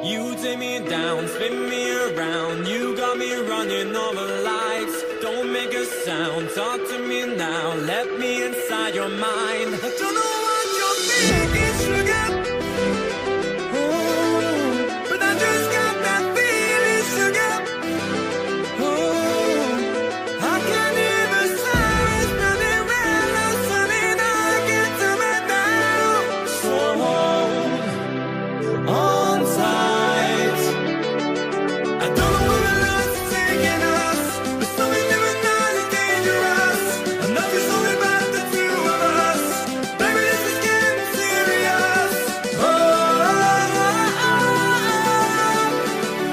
You take me down, spin me around. You got me running over lights. Don't make a sound, talk to me now. Let me inside your mind. I don't know what you're thinking, sugar. Oh, but I just got that feeling, sugar. Oh, I can't hear the sirens running round. No sunny, I get to me now. So hold on tight. I don't know where the lights are taking us, but something never knows it's dangerous. I know it's only about the two of us. Baby, this is getting serious. Oh,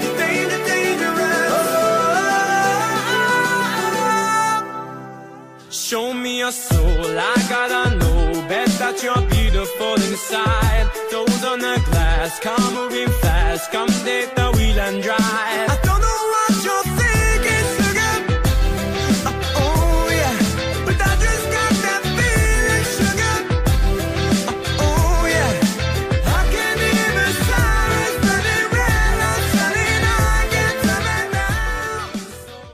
the danger, dangerous. Show me your soul, I gotta know. Bet that you're beautiful inside. Toes on the glass, car moving fast. Come take the wheel and drive.